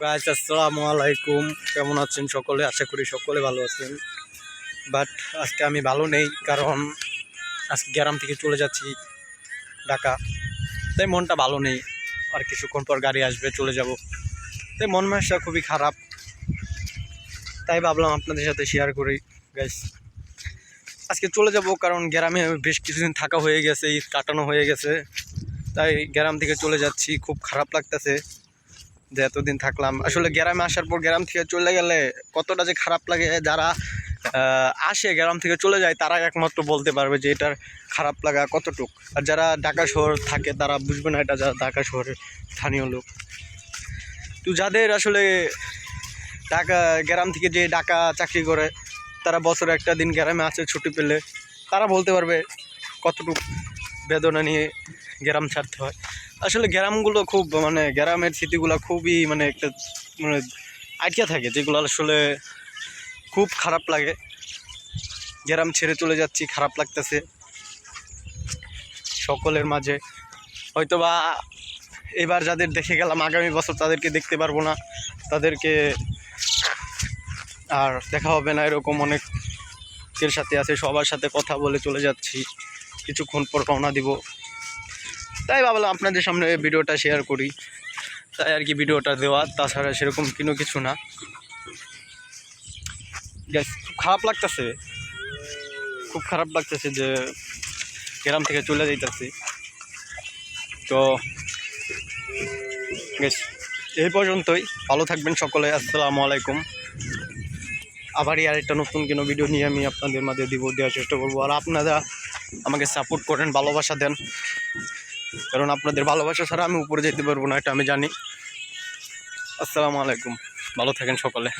Guys আসসালামু আলাইকুম, কেমন আছেন সকলে? আশা করি সকলে ভালো আছেন। বাট আজকে আমি ভালো নেই, কারণ আজকে গ্রাম থেকে চলে যাচ্ছি ঢাকা, তাই মনটা ভালো নেই। আর কিছুক্ষণ পর গাড়ি আসবে, চলে যাব, তাই মন মানসিকতা খুবই খারাপ। তাই ভাবলাম আপনাদের সাথে শেয়ার করি। গাইস আজকে চলে যাব, কারণ গ্রামে বেশ কিছুদিন থাকা হয়ে গেছে, ঈদ কাটানো হয়ে গেছে, তাই গ্রাম থেকে চলে যাচ্ছি। খুব খারাপ লাগতেছে যে এতদিন থাকলাম। আসলে গ্রামে আসার পর গ্রাম থেকে চলে গেলে কতটা যে খারাপ লাগে, যারা আসে গ্রাম থেকে চলে যায় তারা একমাত্র বলতে পারবে যে এটার খারাপ লাগা কতটুক। আর যারা ঢাকা শহর থাকে তারা বুঝবে না এটা, যারা ঢাকা শহরের স্থানীয় লোক। তো যাদের আসলে ঢাকা গ্রাম থেকে যে ঢাকা চাকরি করে, তারা বছরে একটা দিন গ্রামে আসে ছুটি পেলে, তারা বলতে পারবে কতটুক বেদনা নিয়ে গ্রাম ছাড়তে হয়। আসলে গ্রামগুলো খুব গ্রামের স্মৃতিগুলো খুবই একটা আটকে থাকে, যেগুলো আসলে খুব খারাপ লাগে। গ্রাম ছেড়ে চলে যাচ্ছি, খারাপ লাগতেছে সকলের মাঝে। হয়তোবা এবার যাদের দেখে গেলাম, আগামী বছর তাদেরকে দেখতে পারবো না, তাদেরকে আর দেখা হবে না। এরকম অনেকের সাথে আছে, সবার সাথে কথা বলে চলে যাচ্ছি, কিছুক্ষণ পর রওনা দিব। তাই ভাবলাম আপনাদের সামনে ভিডিওটা শেয়ার করি, তাই আর কি ভিডিওটা দেওয়া, তাছাড়া সেরকম কোনো কিছু না। খুব খারাপ লাগতেছে, খুব খারাপ লাগতেছে যে গ্রাম থেকে চলে যাইতেছি। তো এই পর্যন্তই, ভালো থাকবেন সকলে। আসসালামু আলাইকুম। আবারই আরেকটা নতুন কোনো ভিডিও নিয়ে আমি আপনাদের মাঝে দেওয়ার চেষ্টা করবো। আর আপনারা আমাকে সাপোর্ট করেন, ভালোবাসা দেন, কারণ আপনাদের ভালোবাসা ছাড়া আমি উপরে যেতে পারবো না, এটা আমি জানি। আসসালামু আলাইকুম, ভালো থাকেন সকলে।